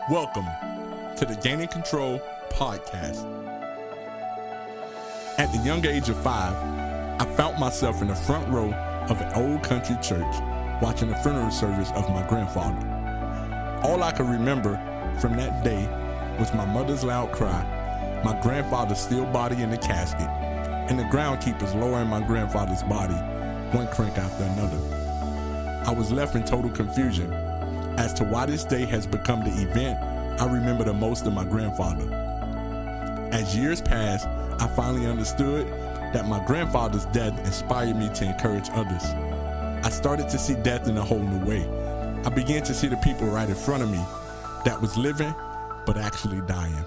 Welcome to the Gaining Control podcast. At the young age of 5, I found myself in the front row of an old country church watching the funeral service of my grandfather. All I could remember from that day was my mother's loud cry, my grandfather's still body in the casket, and the groundkeepers lowering my grandfather's body one crank after another. I was left in total confusion as to why this day has become the event I remember the most of my grandfather. As years passed, I finally understood that my grandfather's death inspired me to encourage others. I started to see death in a whole new way. I began to see the people right in front of me that was living but actually dying.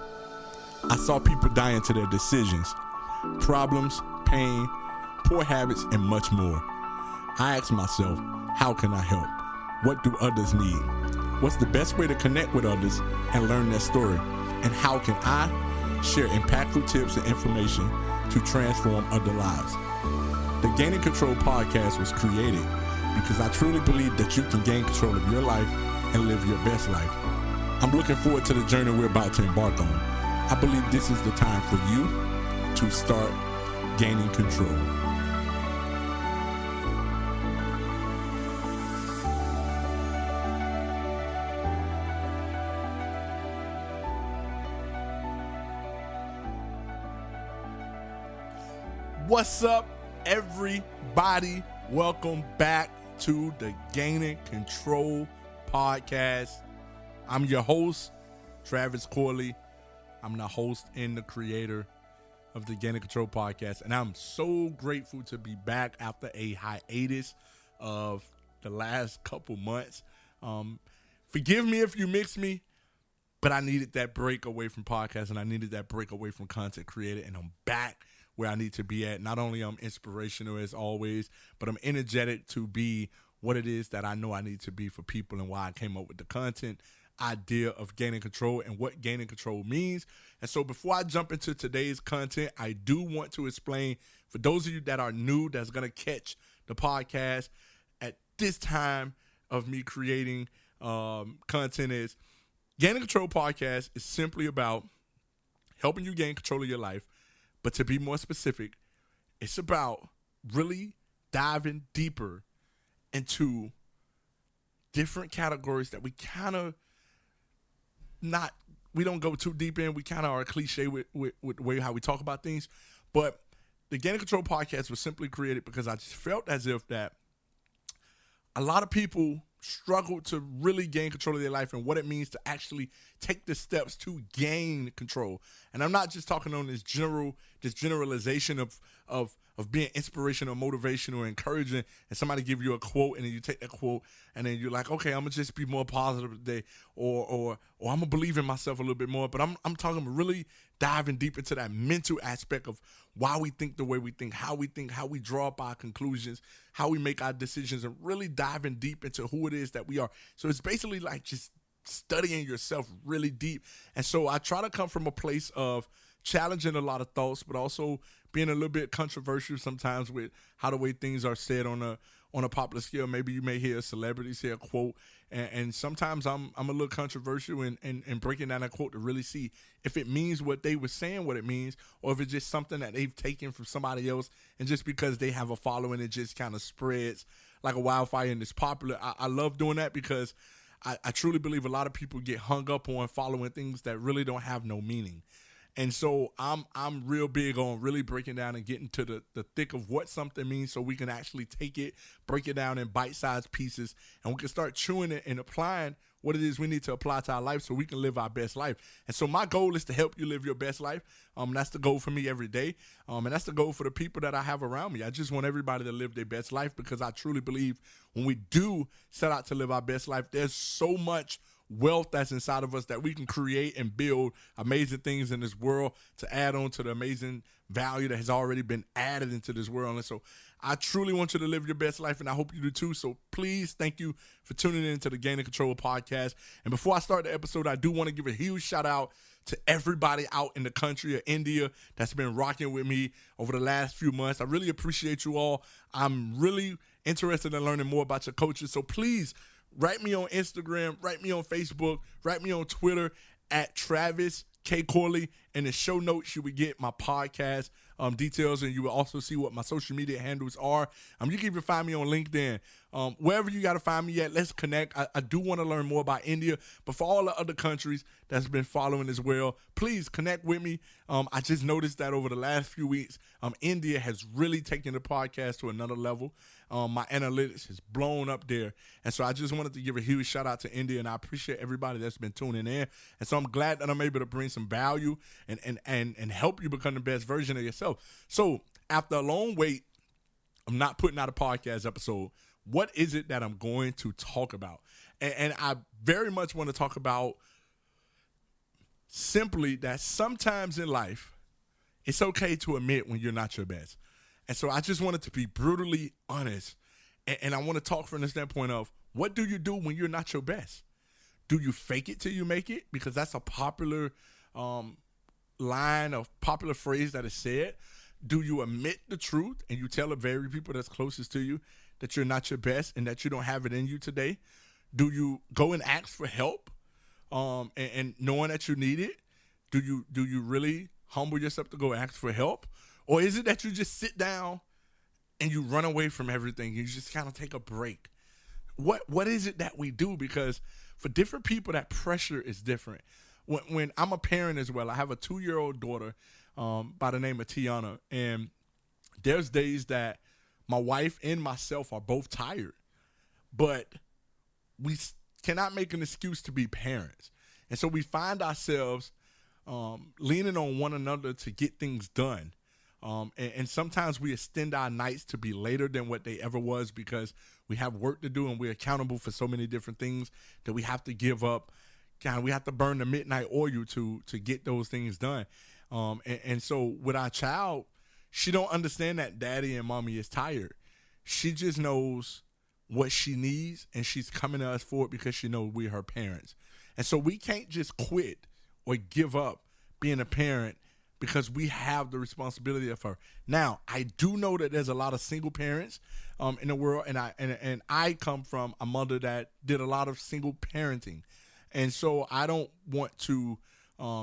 I saw people dying to their decisions, problems, pain, poor habits, and much more. I asked myself, how can I help? What do others need? What's the best way to connect with others and learn their story? And how can I share impactful tips and information to transform other lives? The Gaining Control podcast was created because I truly believe that you can gain control of your life and live your best life. I'm looking forward to the journey we're about to embark on. I believe this is the time for you to start gaining control. What's up, everybody? Welcome back to the Gaining Control podcast. I'm your host, Travis Corley. I'm the host and the creator of the Gaining Control podcast, and I'm so grateful to be back after a hiatus of the last couple months. Forgive me if you miss me, but I needed that break away from podcasting. I needed that break away from content created, and I'm back where I need to be at. Not only I'm inspirational as always, but I'm energetic to be what it is that I know I need to be for people and why I came up with the content idea of gaining control and what gaining control means. And so before I jump into today's content, I do want to explain for those of you that are new, that's going to catch the podcast at this time of me creating content, is Gaining Control podcast is simply about helping you gain control of your life. But to be more specific, it's about really diving deeper into different categories that we kind of we don't go too deep in. We kind of are cliche with the way how we talk about things. But the Gaining Control podcast was simply created because I just felt as if that a lot of people struggle to really gain control of their life and what it means to actually take the steps to gain control. And I'm not just talking on this generalization of being inspirational, motivational, encouraging, and somebody give you a quote and then you take that quote and then you're like, okay, I'm gonna just be more positive today, or I'm gonna believe in myself a little bit more. But I'm talking really diving deep into that mental aspect of why we think the way we think, how we draw up our conclusions, how we make our decisions, and really diving deep into who it is that we are. So it's basically like just studying yourself really deep. And so I try to come from a place of challenging a lot of thoughts, but also being a little bit controversial sometimes with how the way things are said on a popular scale. Maybe you may hear a celebrity say a quote, and sometimes I'm a little controversial in breaking down that quote to really see if it means what they were saying, what it means, or if it's just something that they've taken from somebody else, and just because they have a following, it just kind of spreads like a wildfire and it's popular. I love doing that because I truly believe a lot of people get hung up on following things that really don't have no meaning. And so I'm real big on really breaking down and getting to the thick of what something means so we can actually take it, break it down in bite-sized pieces, and we can start chewing it and applying what it is we need to apply to our life so we can live our best life. And so my goal is to help you live your best life. That's the goal for me every day. And that's the goal for the people that I have around me. I just want everybody to live their best life because I truly believe when we do set out to live our best life, there's so much wealth that's inside of us that we can create and build amazing things in this world to add on to the amazing value that has already been added into this world. And so I truly want you to live your best life, and I hope you do too. So please, thank you for tuning in to the Gaining Control podcast. And before I start the episode, I do want to give a huge shout out to everybody out in the country of India that's been rocking with me over the last few months. I really appreciate you all. I'm really interested in learning more about your coaches. So please Write me on Instagram, write me on Facebook, write me on Twitter at Travis K. Corley. In the show notes, you will get my podcast details, and you will also see what my social media handles are. You can even find me on LinkedIn. Wherever you got to find me at, let's connect. I do want to learn more about India, but for all the other countries that's been following as well, please connect with me. I just noticed that over the last few weeks, India has really taken the podcast to another level. My analytics has blown up there. And so I just wanted to give a huge shout out to India, and I appreciate everybody that's been tuning in. And so I'm glad that I'm able to bring some value and help you become the best version of yourself. So after a long wait, I'm not putting out a podcast episode. What is it that I'm going to talk about? And I very much want to talk about simply that sometimes in life, it's okay to admit when you're not your best. And so I just wanted to be brutally honest. And I want to talk from the standpoint of, what do you do when you're not your best? Do you fake it till you make it? Because that's a popular line of popular phrase that is said. Do you admit the truth and you tell the very people that's closest to you that you're not your best and that you don't have it in you today? Do you go and ask for help and knowing that you need it? Do you really humble yourself to go ask for help? Or is it that you just sit down and you run away from everything? You just kind of take a break. What is it that we do? Because for different people, that pressure is different. When I'm a parent as well, I have a 2-year-old daughter by the name of Tiana, and there's days that my wife and myself are both tired, but we cannot make an excuse to be parents. And so we find ourselves leaning on one another to get things done. And sometimes we extend our nights to be later than what they ever was because we have work to do and we're accountable for so many different things that we have to give up. We have to burn the midnight oil to get those things done. And so with our child, she don't understand that daddy and mommy is tired. She just knows what she needs, and she's coming to us for it because she knows we're her parents. And so we can't just quit or give up being a parent because we have the responsibility of her. Now, I do know that there's a lot of single parents in the world, and I come from a mother that did a lot of single parenting. And so I don't want to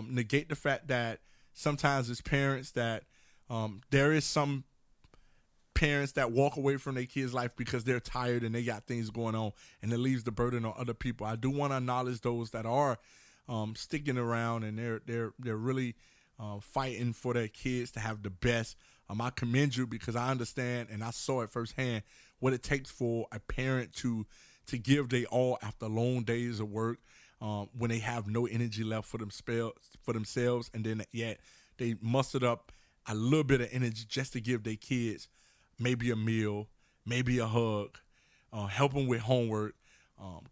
negate the fact that sometimes as parents that there is some parents that walk away from their kids' life because they're tired and they got things going on, and it leaves the burden on other people. I do want to acknowledge those that are sticking around and they're really fighting for their kids to have the best. I commend you because I understand and I saw it firsthand what it takes for a parent to give their all after long days of work, when they have no energy left for themselves, and then yet they mustered up a little bit of energy just to give their kids maybe a meal, maybe a hug, helping with homework,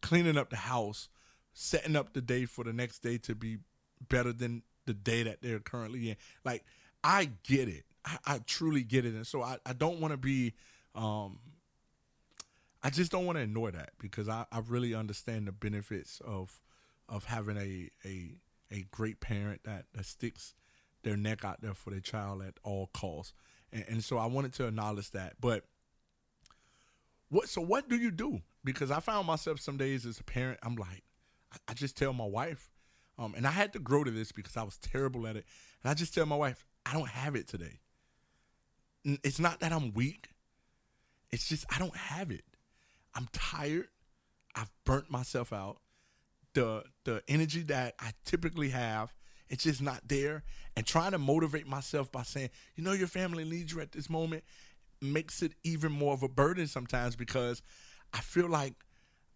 cleaning up the house, setting up the day for the next day to be better than the day that they're currently in. Like, I get it. I truly get it. And so I don't want to be, I just don't want to ignore that because I really understand the benefits of having a great parent that sticks their neck out there for their child at all costs. And so I wanted to acknowledge that. But what do you do? Because I found myself some days as a parent, I'm like, I just tell my wife, and I had to grow to this because I was terrible at it. And I just tell my wife, I don't have it today. It's not that I'm weak. It's just I don't have it. I'm tired. I've burnt myself out. The energy that I typically have, it's just not there. And trying to motivate myself by saying, your family needs you at this moment makes it even more of a burden sometimes because I feel like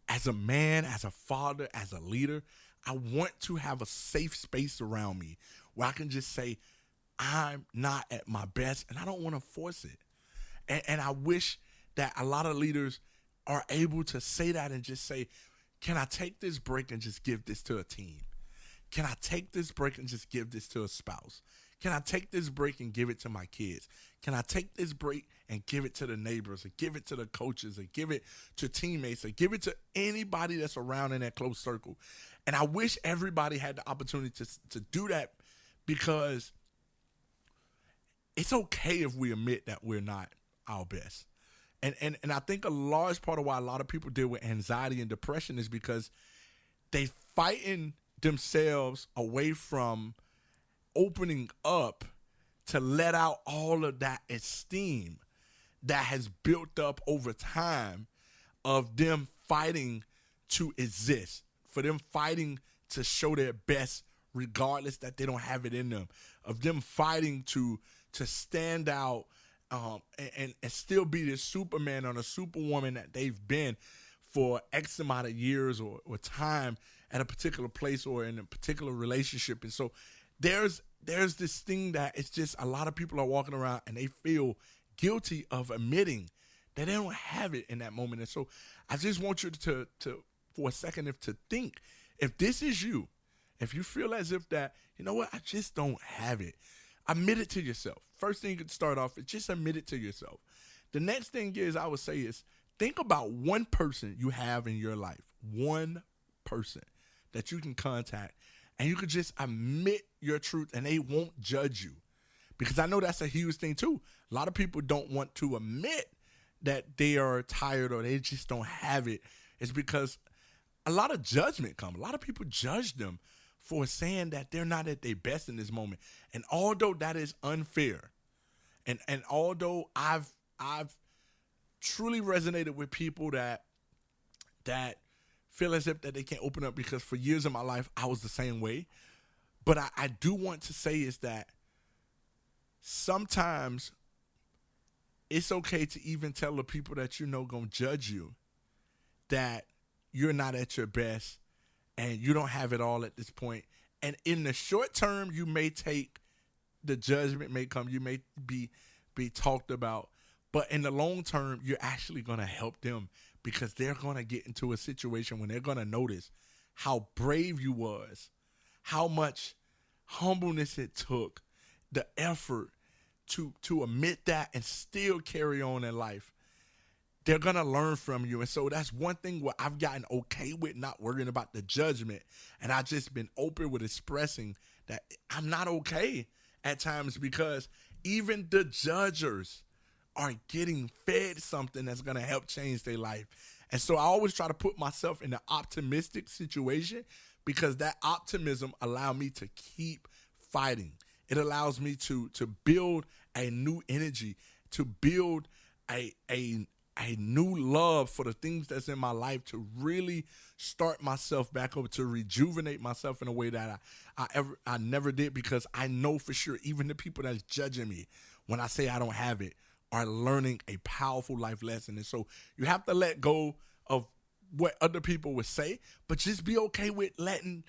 as a man, as a father, as a leader, I want to have a safe space around me where I can just say, I'm not at my best, and I don't want to force it. And I wish that a lot of leaders are able to say that and just say, can I take this break and just give this to a team? Can I take this break and just give this to a spouse? Can I take this break and give it to my kids? Can I take this break and give it to the neighbors, or give it to the coaches, or give it to teammates, or give it to anybody that's around in that close circle? And I wish everybody had the opportunity to do that, because it's okay if we admit that we're not our best. And I think a large part of why a lot of people deal with anxiety and depression is because they fighting themselves away from opening up to let out all of that esteem that has built up over time of them fighting to exist, for them fighting to show their best regardless that they don't have it in them, of them fighting to stand out and still be this Superman or a Superwoman that they've been for X amount of years or time at a particular place or in a particular relationship. And so there's this thing that it's just a lot of people are walking around and they feel guilty of admitting that they don't have it in that moment. And so I just want you to for a second, to think, if this is you, if you feel as if that, you know what, I just don't have it, admit it to yourself. First thing you could start off is just admit it to yourself. The next thing is, I would say, is think about one person you have in your life, one person that you can contact, and you could just admit your truth and they won't judge you. Because I know that's a huge thing too. A lot of people don't want to admit that they are tired or they just don't have it. It's because a lot of judgment comes. A lot of people judge them for saying that they're not at their best in this moment. And although that is unfair, and although I've truly resonated with people that feel as if that they can't open up, because for years of my life I was the same way. But I do want to say is that sometimes it's okay to even tell the people that you know gonna judge you that you're not at your best and you don't have it all at this point. And in the short term, you may take the judgment may come, you may be talked about, but in the long term, you're actually gonna help them, because they're gonna get into a situation when they're gonna notice how brave you was, how much humbleness it took, the effort to admit that and still carry on in life. They're going to learn from you. And so that's one thing where I've gotten okay with not worrying about the judgment. And I've just been open with expressing that I'm not okay at times, because even the judgers are getting fed something that's going to help change their life. And so I always try to put myself in an optimistic situation, because that optimism allows me to keep fighting. It allows me to build a new energy, to build a new love for the things that's in my life, to really start myself back over, to rejuvenate myself in a way that I never did, because I know for sure even the people that's judging me when I say I don't have it are learning a powerful life lesson. And so you have to let go of what other people would say, but just be okay with letting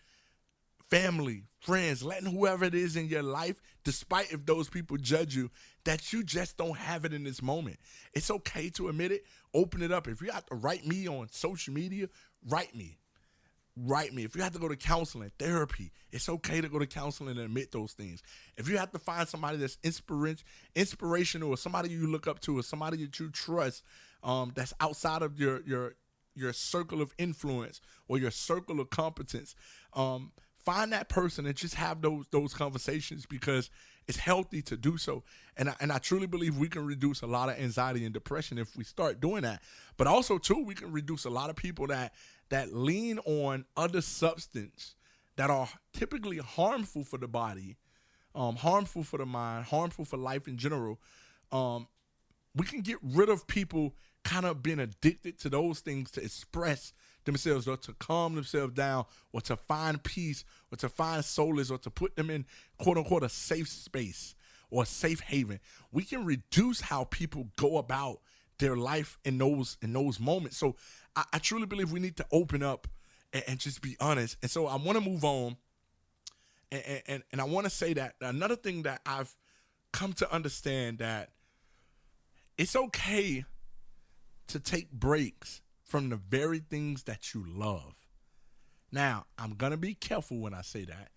family, friends, letting whoever it is in your life, despite if those people judge you, that you just don't have it in this moment. It's okay to admit it. Open it up. If you have to write me on social media, write me. If you have to go to counseling, therapy, it's okay to go to counseling and admit those things. If you have to find somebody that's inspirational, or somebody you look up to, or somebody that you trust, that's outside of your circle of influence or your circle of competence, find that person and just have those conversations, because it's healthy to do so. And I truly believe we can reduce a lot of anxiety and depression if we start doing that. But also, too, we can reduce a lot of people that lean on other substances that are typically harmful for the body, harmful for the mind, harmful for life in general. We can get rid of people kind of being addicted to those things to express themselves, or to calm themselves down, or to find peace, or to find solace, or to put them in quote unquote a safe space or a safe haven. We can reduce how people go about their life in those moments. So I truly believe we need to open up and just be honest. And so I want to move on, and I want to say that another thing that I've come to understand, that it's okay to take breaks from the very things that you love. Now, I'm going to be careful when I say that.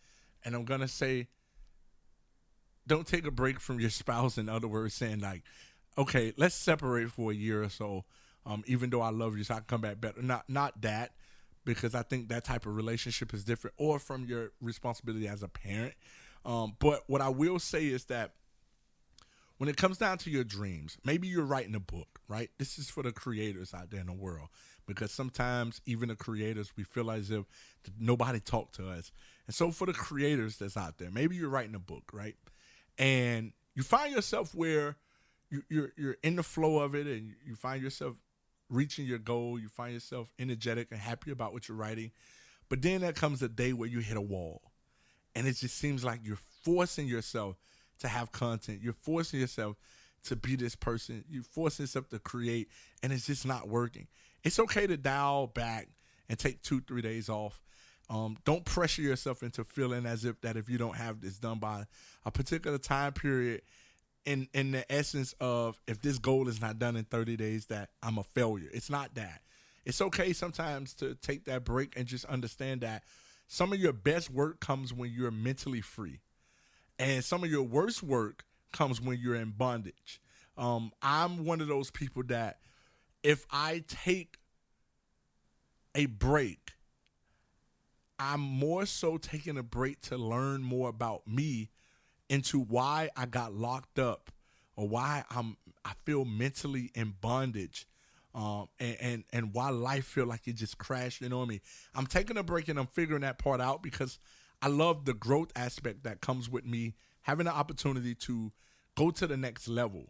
And I'm going to say, don't take a break from your spouse. In other words, saying like, okay, let's separate for a year or so, even though I love you, so I can come back better. Not that, because I think that type of relationship is different, or from your responsibility as a parent. But what I will say is that when it comes down to your dreams, maybe you're writing a book, right? This is for the creators out there in the world, because sometimes even the creators, we feel as if nobody talked to us. And so for the creators that's out there, maybe you're writing a book, right? And you find yourself where you're in the flow of it, and you find yourself reaching your goal. You find yourself energetic and happy about what you're writing. But then there comes a day where you hit a wall, and it just seems like you're forcing yourself to have content. You're forcing yourself to be this person. You're forcing yourself to create, and it's just not working. It's okay to dial back and take 2-3 days off. Don't pressure yourself into feeling as if that if you don't have this done by a particular time period, in the essence of if this goal is not done in 30 days, that I'm a failure. It's not that. It's okay sometimes to take that break and just understand that some of your best work comes when you're mentally free. And some of your worst work comes when you're in bondage. I'm one of those people that if I take a break, I'm more so taking a break to learn more about me, into why I got locked up, or why I feel mentally in bondage, and why life feel like it just crashed in on me. I'm taking a break and I'm figuring that part out, because I love the growth aspect that comes with me having the opportunity to go to the next level.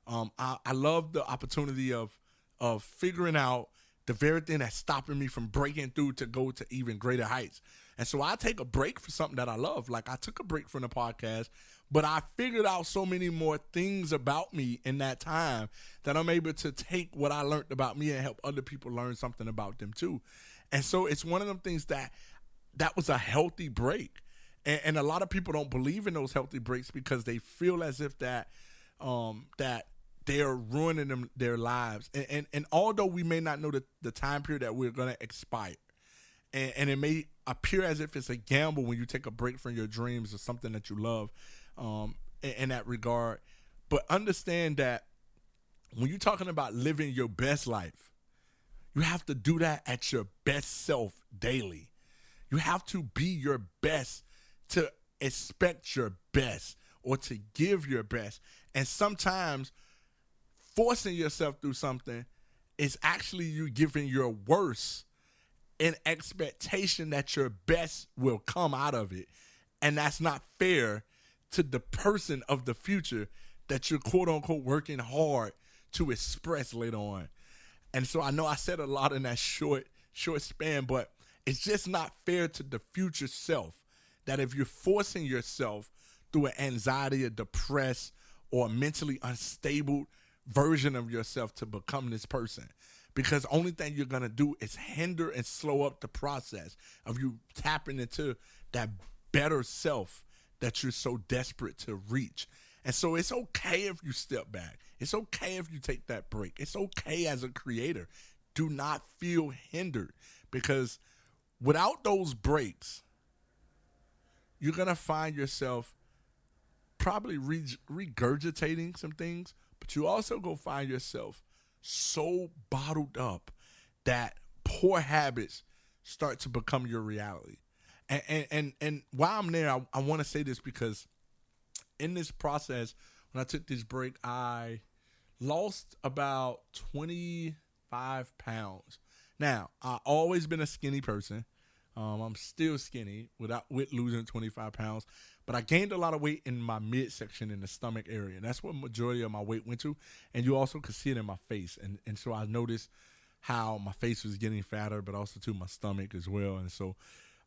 I love the opportunity of figuring out the very thing that's stopping me from breaking through to go to even greater heights. And so I take a break for something that I love. Like I took a break from the podcast, but I figured out so many more things about me in that time that I'm able to take what I learned about me and help other people learn something about them too. And so it's one of them things that was a healthy break. And a lot of people don't believe in those healthy breaks because they feel as if that they're ruining their lives. And although we may not know the time period that we're going to expire, and it may appear as if it's a gamble when you take a break from your dreams or something that you love, in that regard. But understand that when you're talking about living your best life, you have to do that at your best self daily. You have to be your best, to expect your best, or to give your best. And sometimes forcing yourself through something is actually you giving your worst in expectation that your best will come out of it. And that's not fair to the person of the future that you're quote unquote working hard to express later on. And so I know I said a lot in that short span, but it's just not fair to the future self that if you're forcing yourself through an anxiety, a depressed, or a mentally unstable version of yourself to become this person. Because the only thing you're going to do is hinder and slow up the process of you tapping into that better self that you're so desperate to reach. And so it's okay if you step back. It's okay if you take that break. It's okay as a creator. Do not feel hindered, because without those breaks, you're going to find yourself probably regurgitating some things, but you also go find yourself so bottled up that poor habits start to become your reality. And while I'm there, I want to say this, because in this process, when I took this break, I lost about 25 pounds. Now, I've always been a skinny person. I'm still skinny with losing 25 pounds. But I gained a lot of weight in my midsection in the stomach area. And that's where the majority of my weight went to. And you also could see it in my face. And so I noticed how my face was getting fatter, but also to my stomach as well. And so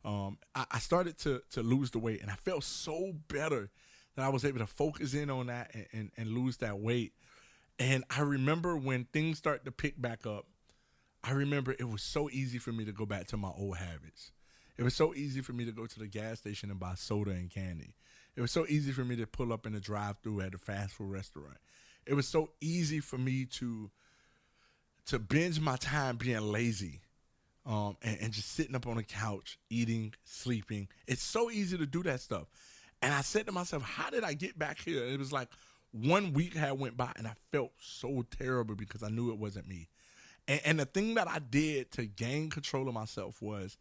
I started to lose the weight. And I felt so better that I was able to focus in on that and lose that weight. And I remember when things started to pick back up, I remember it was so easy for me to go back to my old habits. It was so easy for me to go to the gas station and buy soda and candy. It was so easy for me to pull up in the drive-thru at a fast food restaurant. It was so easy for me to binge my time being lazy, and just sitting up on the couch, eating, sleeping. It's so easy to do that stuff. And I said to myself, how did I get back here? It was like 1 week had went by, and I felt so terrible because I knew it wasn't me. And the thing that I did to gain control of myself was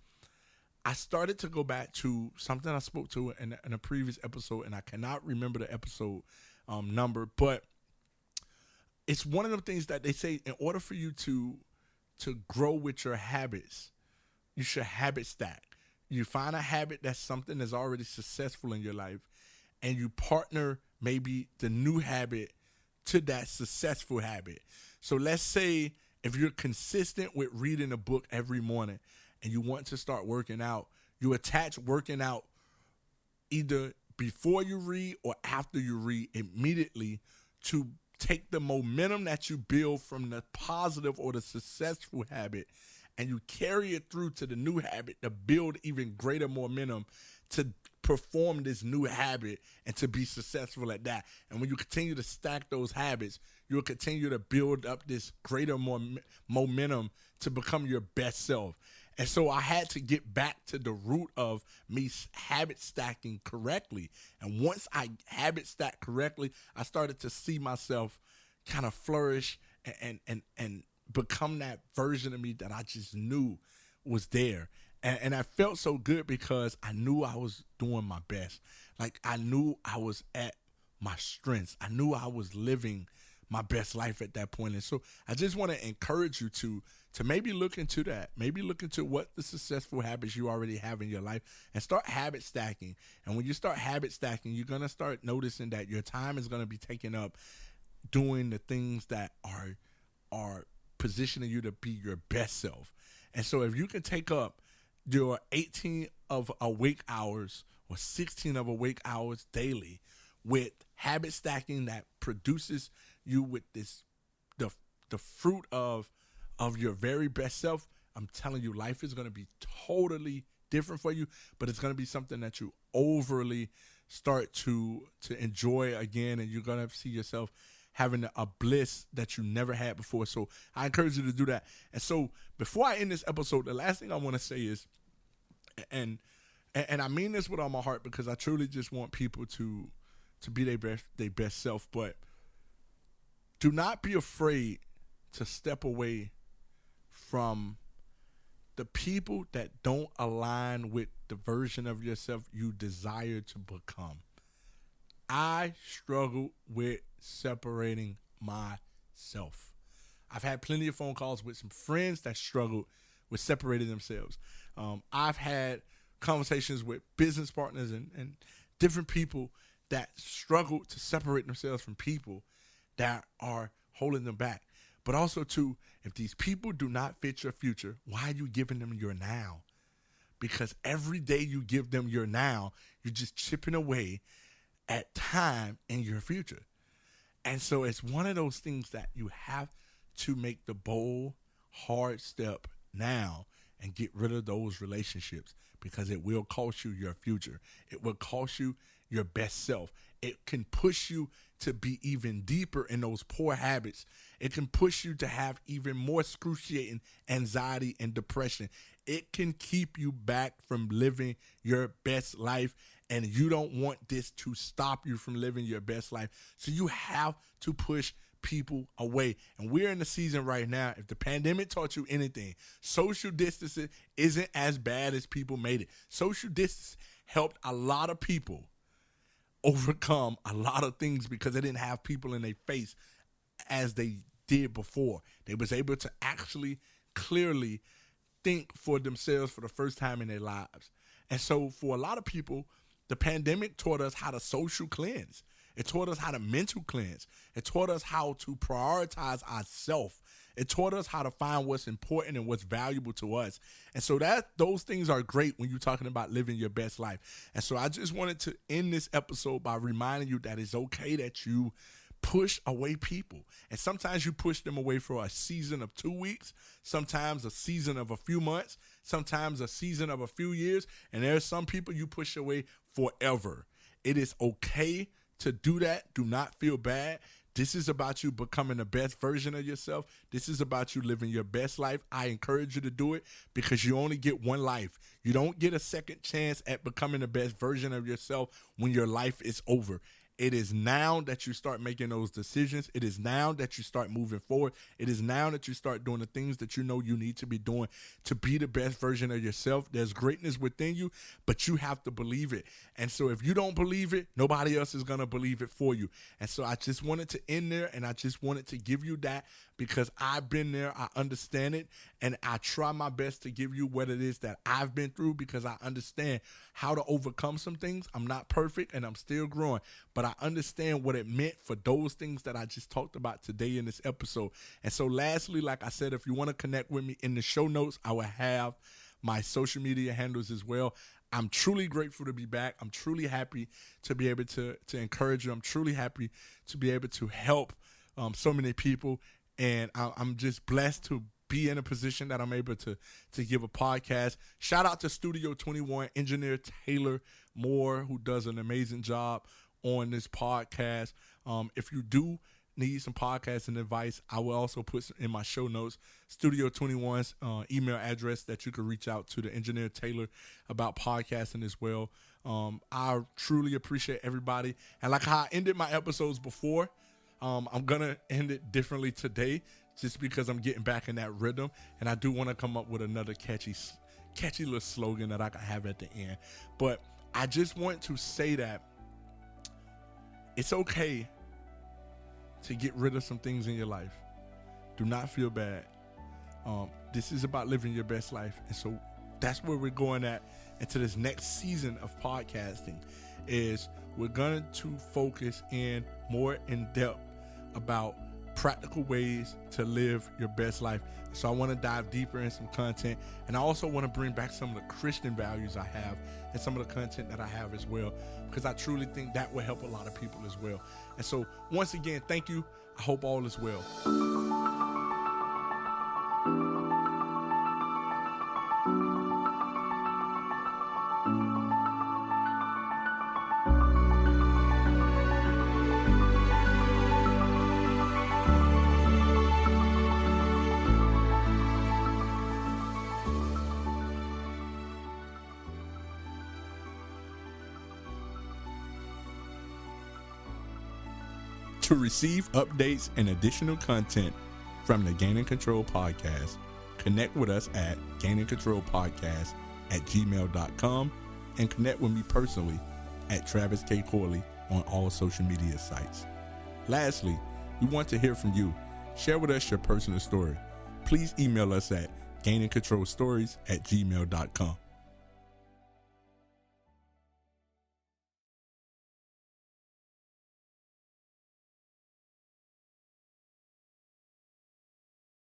I started to go back to something I spoke to in a previous episode, and I cannot remember the episode number, but it's one of the things that they say in order for you to grow with your habits, you should habit stack. You find a habit that's something that's already successful in your life, and you partner maybe the new habit to that successful habit. So let's say if you're consistent with reading a book every morning and you want to start working out, you attach working out either before you read or after you read immediately to take the momentum that you build from the positive or the successful habit, and you carry it through to the new habit to build even greater momentum to perform this new habit and to be successful at that. And when you continue to stack those habits, you'll continue to build up this greater momentum to become your best self. And so I had to get back to the root of me habit stacking correctly. And once I habit stacked correctly, I started to see myself kind of flourish and become that version of me that I just knew was there. And I felt so good because I knew I was doing my best. Like I knew I was at my strengths. I knew I was living my best life at that point. And so I just want to encourage you to maybe look into that. Maybe look into what the successful habits you already have in your life and start habit stacking. And when you start habit stacking, you're going to start noticing that your time is going to be taken up doing the things that are positioning you to be your best self. And so if you can take up your 18 of awake hours or 16 of awake hours daily with habit stacking that produces you with the fruit of your very best self, I'm telling you, life is going to be totally different for you, but it's going to be something that you overly start to enjoy again, and you're going to see yourself having a bliss that you never had before. So I encourage you to do that. And so before I end this episode, the last thing I want to say is, and I mean this with all my heart because I truly just want people to be their best self, but do not be afraid to step away from the people that don't align with the version of yourself you desire to become. I struggle with separating myself. I've had plenty of phone calls with some friends that struggled with separating themselves. I've had conversations with business partners and different people that struggle to separate themselves from people that are holding them back. But also, too, if these people do not fit your future, why are you giving them your now? Because every day you give them your now, you're just chipping away at time in your future. And so it's one of those things that you have to make the bold, hard step now and get rid of those relationships, because it will cost you your future. It will cost you your best self. It can push you to be even deeper in those poor habits. It can push you to have even more excruciating anxiety and depression. It can keep you back from living your best life, and you don't want this to stop you from living your best life. So you have to push people away. And we're in the season right now. If the pandemic taught you anything, social distancing isn't as bad as people made it. Social distance helped a lot of people overcome a lot of things because they didn't have people in their face as they did before. They was able to actually clearly think for themselves for the first time in their lives. And so for a lot of people, the pandemic taught us how to social cleanse. It taught us how to mental cleanse. It taught us how to prioritize ourselves. It taught us how to find what's important and what's valuable to us. And so those things are great when you're talking about living your best life. And so I just wanted to end this episode by reminding you that it's okay that you push away people. And sometimes you push them away for a season of 2 weeks, sometimes a season of a few months, sometimes a season of a few years. And there are some people you push away forever. It is okay to do that. Do not feel bad. This is about you becoming the best version of yourself. This is about you living your best life. I encourage you to do it because you only get one life. You don't get a second chance at becoming the best version of yourself when your life is over. It is now that you start making those decisions. It is now that you start moving forward. It is now that you start doing the things that you know you need to be doing to be the best version of yourself. There's greatness within you, but you have to believe it. And so if you don't believe it, nobody else is going to believe it for you. And so I just wanted to end there, and I just wanted to give you that because I've been there. I understand it, and I try my best to give you what it is that I've been through because I understand how to overcome some things. I'm not perfect, and I'm still growing, but I understand what it meant for those things that I just talked about today in this episode. And so lastly, like I said, if you want to connect with me in the show notes, I will have my social media handles as well. I'm truly grateful to be back. I'm truly happy to be able to encourage you. I'm truly happy to be able to help so many people. And I'm just blessed to be in a position that I'm able to give a podcast. Shout out to Studio 21 engineer Taylor Moore, who does an amazing job on this podcast. If you do need some podcasting advice, I will also put in my show notes Studio 21's email address that you can reach out to the engineer Taylor about podcasting as well. I truly appreciate everybody. And like how I ended my episodes before, I'm going to end it differently today just because I'm getting back in that rhythm. And I do want to come up with another catchy little slogan that I can have at the end. But I just want to say that it's okay to get rid of some things in your life. Do not feel bad. This is about living your best life. And so that's where we're going at into this next season of podcasting is we're going to focus in more in depth about practical ways to live your best life. So I want to dive deeper in some content, and I also want to bring back some of the Christian values I have and some of the content that I have as well, because I truly think that will help a lot of people as well. And so once again, thank you. I hope all is well. To receive updates and additional content from the Gain and Control Podcast, connect with us at gainandcontrolpodcast@gmail.com and connect with me personally at Travis K. Corley on all social media sites. Lastly, we want to hear from you. Share with us your personal story. Please email us at gainandcontrolstories@gmail.com.